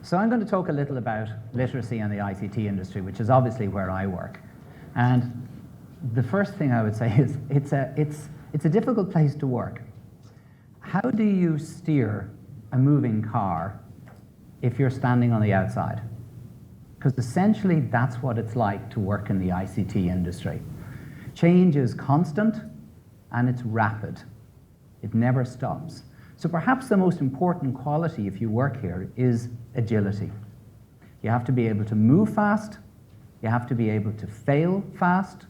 So I'm going to talk a little about literacy and the ICT industry, which is obviously where I work. And the first thing I would say is it's a difficult place to work. How do you steer a moving car if you're standing on the outside? Because essentially that's what it's like to work in the ICT industry. Change is constant and it's rapid. It never stops. So perhaps the most important quality if you work here is agility. You have to be able to move fast, you have to be able to fail fast,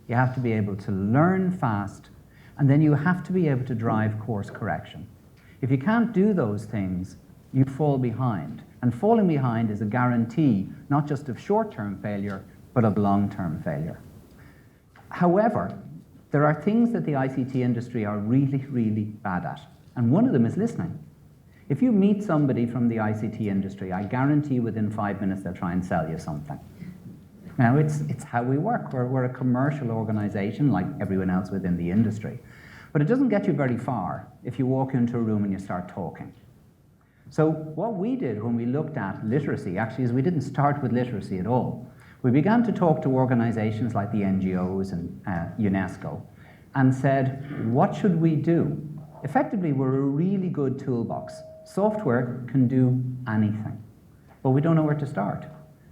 you have to be able to learn fast, and then you have to be able to drive course correction. If you can't do those things, you fall behind. And falling behind is a guarantee not just of short-term failure, but of long-term failure. However, there are things that the ICT industry are really, really bad at. And one of them is listening. If you meet somebody from the ICT industry, I guarantee within 5 minutes they'll try and sell you something. Now, it's how we work. We're a commercial organization like everyone else within the industry. But it doesn't get you very far if you walk into a room and you start talking. So what we did when we looked at literacy, actually, is we didn't start with literacy at all. We began to talk to organizations like the NGOs and UNESCO and said, what should we do? Effectively, we're a really good toolbox. Software can do anything, but we don't know where to start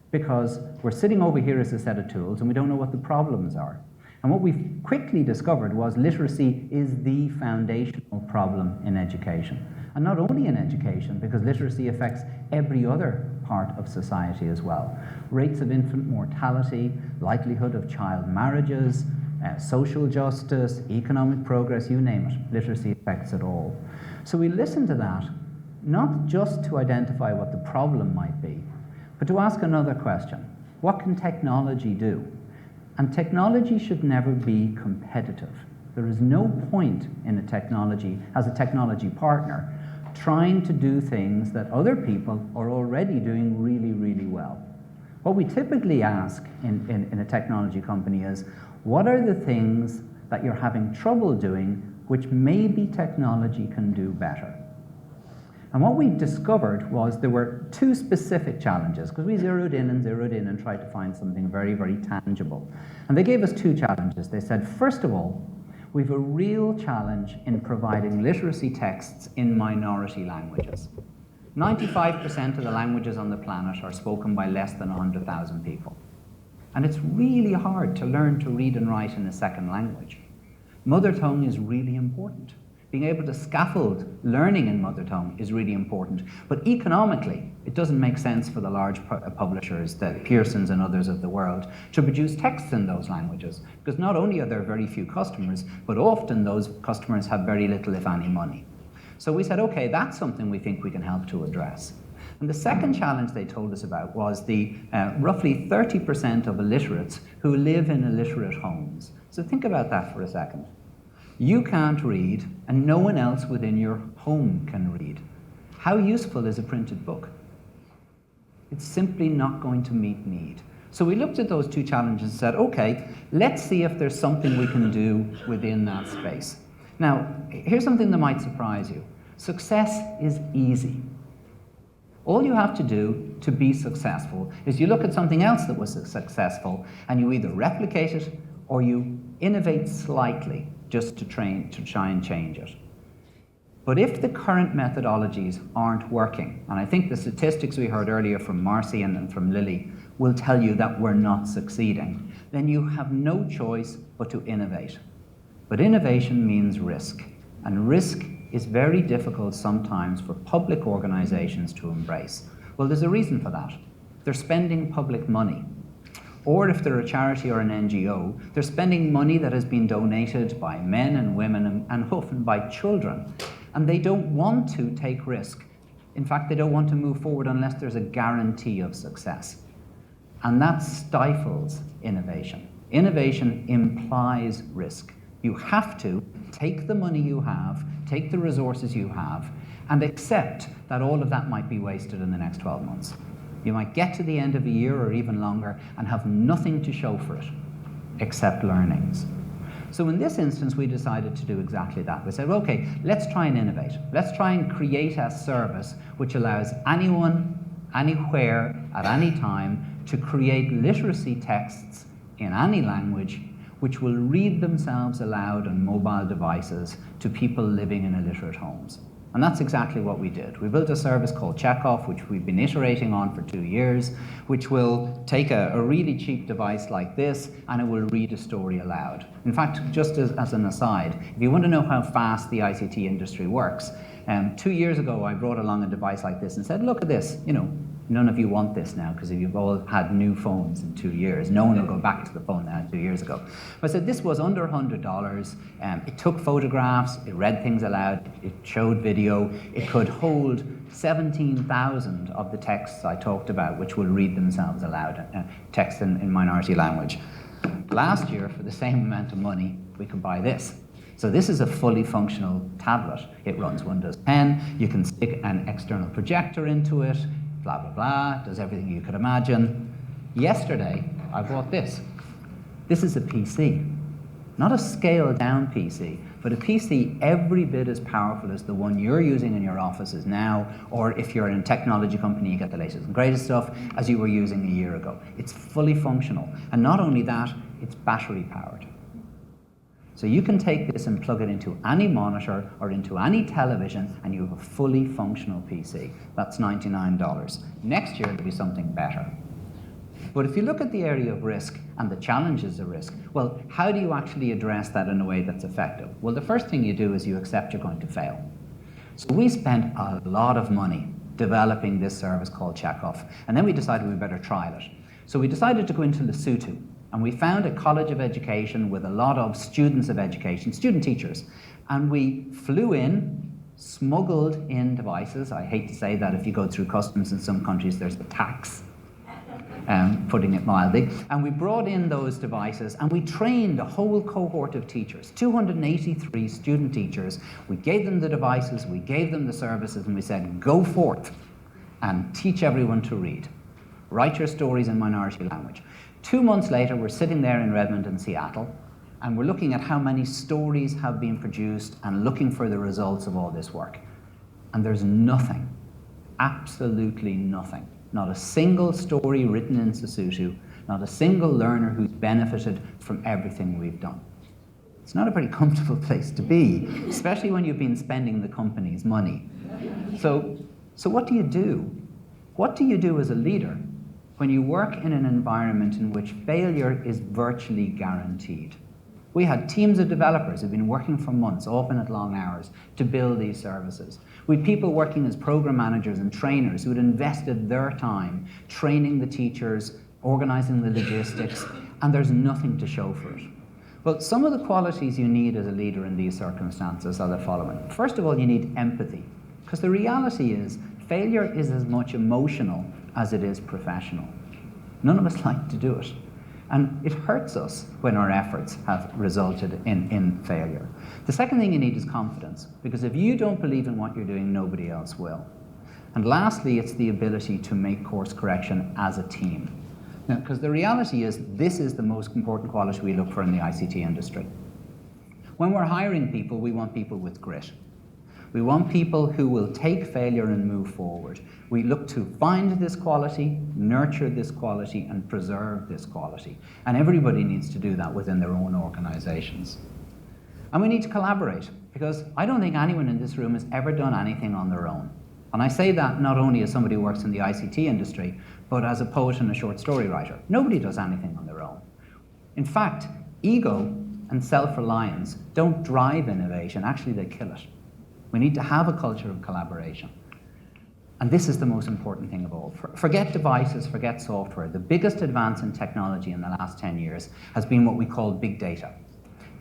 because we're sitting over here as a set of tools and we don't know what the problems are. And what we quickly discovered was literacy is the foundational problem in education. And not only in education, because literacy affects every other part of society as well. Rates of infant mortality, likelihood of child marriages, social justice, economic progress, you name it, literacy affects it all. So we listen to that, not just to identify what the problem might be, but to ask another question. What can technology do? And technology should never be competitive. There is no point in a technology, as a technology partner, trying to do things that other people are already doing really, really well. What we typically ask in a technology company is, what are the things that you're having trouble doing which maybe technology can do better? And what we discovered was there were two specific challenges, because we zeroed in and tried to find something very, very tangible. And they gave us two challenges. They said, first of all, we have a real challenge in providing literacy texts in minority languages. 95% of the languages on the planet are spoken by less than 100,000 people. And it's really hard to learn to read and write in a second language. Mother tongue is really important. Being able to scaffold learning in mother tongue is really important. But economically, it doesn't make sense for the large publishers, the Pearsons and others of the world, to produce texts in those languages. Because not only are there very few customers, but often those customers have very little, if any, money. So we said, okay, that's something we think we can help to address. And the second challenge they told us about was the roughly 30% of illiterates who live in illiterate homes. So think about that for a second. You can't read, and no one else within your home can read. How useful is a printed book? It's simply not going to meet need. So we looked at those two challenges and said, okay, let's see if there's something we can do within that space. Now, here's something that might surprise you. Success is easy. All you have to do to be successful is you look at something else that was successful and you either replicate it or you innovate slightly just to try and change it. But if the current methodologies aren't working, and I think the statistics we heard earlier from Marcy and from Lily will tell you that we're not succeeding, then you have no choice but to innovate. But innovation means risk, and risk is very difficult sometimes for public organizations to embrace. Well, there's a reason for that. They're spending public money. Or if they're a charity or an NGO, they're spending money that has been donated by men and women and often by children. And they don't want to take risk. In fact, they don't want to move forward unless there's a guarantee of success. And that stifles innovation. Innovation implies risk. You have to take the money you have, take the resources you have, and accept that all of that might be wasted in the next 12 months. You might get to the end of a year or even longer and have nothing to show for it, except learnings. So in this instance, we decided to do exactly that. We said, okay, let's try and innovate. Let's try and create a service which allows anyone anywhere, at any time, to create literacy texts in any language which will read themselves aloud on mobile devices to people living in illiterate homes. And that's exactly what we did. We built a service called Checkoff, which we've been iterating on for 2 years, which will take a really cheap device like this, and it will read a story aloud. In fact, just as an aside, if you want to know how fast the ICT industry works, 2 years ago I brought along a device like this and said, look at this, none of you want this now because you've all had new phones in 2 years. No one will go back to the phone they had 2 years ago. But I said this was under $100. It took photographs, it read things aloud, it showed video. It could hold 17,000 of the texts I talked about, which will read themselves aloud, text in minority language. Last year, for the same amount of money, we could buy this. So this is a fully functional tablet. It runs Windows 10. You can stick an external projector into it, blah, blah, blah, does everything you could imagine. Yesterday, I bought this. This is a PC, not a scaled-down PC, but a PC every bit as powerful as the one you're using in your offices now, or if you're in a technology company, you get the latest and greatest stuff, as you were using a year ago. It's fully functional. And not only that, it's battery-powered. So you can take this and plug it into any monitor or into any television, and you have a fully functional PC. That's $99. Next year, it'll be something better. But if you look at the area of risk and the challenges of risk, well, how do you actually address that in a way that's effective? Well, the first thing you do is you accept you're going to fail. So we spent a lot of money developing this service called Checkoff, and then we decided we better trial it. So we decided to go into Lesotho, and we found a college of education with a lot of students of education, student teachers. And we flew in, smuggled in devices. I hate to say that if you go through customs in some countries, there's a tax, putting it mildly. And we brought in those devices, and we trained a whole cohort of teachers, 283 student teachers. We gave them the devices, we gave them the services, and we said, go forth and teach everyone to read. Write your stories in minority language. 2 months later, we're sitting there in Redmond and Seattle, and we're looking at how many stories have been produced and looking for the results of all this work. And there's nothing, absolutely nothing. Not a single story written in Sesotho, not a single learner who's benefited from everything we've done. It's not a very comfortable place to be, especially when you've been spending the company's money. So what do you do? What do you do as a leader when you work in an environment in which failure is virtually guaranteed? We had teams of developers who've been working for months, often at long hours, to build these services. We had people working as program managers and trainers who had invested their time training the teachers, organizing the logistics, and there's nothing to show for it. Well, some of the qualities you need as a leader in these circumstances are the following. First of all, you need empathy, because the reality is failure is as much emotional as it is professional. None of us like to do it. And it hurts us when our efforts have resulted in failure. The second thing you need is confidence, because if you don't believe in what you're doing, nobody else will. And lastly, it's the ability to make course correction as a team. Now, because the reality is, this is the most important quality we look for in the ICT industry. When we're hiring people, we want people with grit. We want people who will take failure and move forward. We look to find this quality, nurture this quality, and preserve this quality. And everybody needs to do that within their own organizations. And we need to collaborate, because I don't think anyone in this room has ever done anything on their own. And I say that not only as somebody who works in the ICT industry, but as a poet and a short story writer. Nobody does anything on their own. In fact, ego and self-reliance don't drive innovation, actually they kill it. We need to have a culture of collaboration. And this is the most important thing of all. Forget devices, forget software. The biggest advance in technology in the last 10 years has been what we call big data.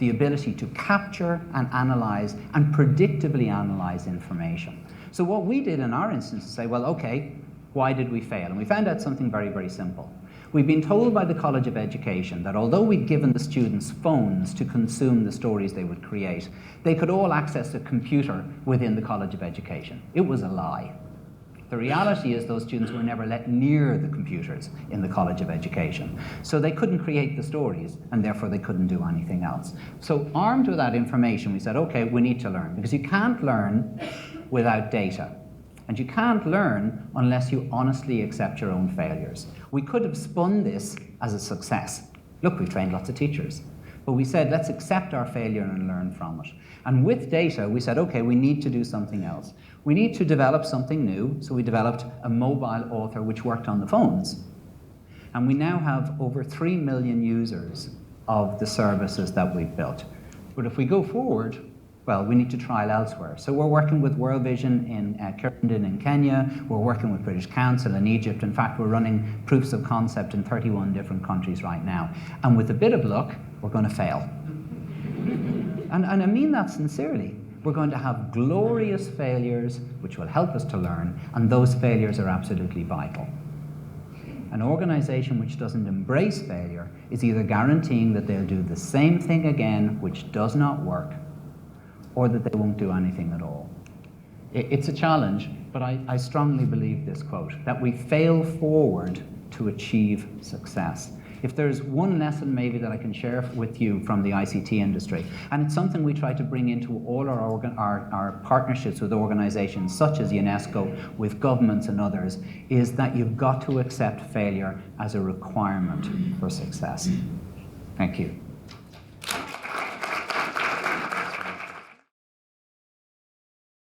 The ability to capture and analyze and predictably analyze information. So what we did in our instance is say, well, okay, why did we fail? And we found out something very, very simple. We've been told by the College of Education that although we'd given the students phones to consume the stories they would create, they could all access a computer within the College of Education. It was a lie. The reality is those students were never let near the computers in the College of Education. So they couldn't create the stories, and therefore they couldn't do anything else. So armed with that information, we said, okay, we need to learn, because you can't learn without data. And you can't learn unless you honestly accept your own failures. We could have spun this as a success. Look, we've trained lots of teachers. But we said, let's accept our failure and learn from it. And with data, we said, okay, we need to do something else. We need to develop something new, so we developed a mobile author which worked on the phones. And we now have over 3 million users of the services that we've built. But if we go forward, well, we need to trial elsewhere. So we're working with World Vision in Kirtland in Kenya. We're working with British Council in Egypt. In fact, we're running proofs of concept in 31 different countries right now. And with a bit of luck, we're going to fail. And I mean that sincerely. We're going to have glorious failures, which will help us to learn, and those failures are absolutely vital. An organization which doesn't embrace failure is either guaranteeing that they'll do the same thing again, which does not work, or that they won't do anything at all. It's a challenge, but I strongly believe this quote, that we fail forward to achieve success. If there's one lesson maybe that I can share with you from the ICT industry, and it's something we try to bring into all our partnerships with organizations such as UNESCO, with governments and others, is that you've got to accept failure as a requirement for success. Thank you.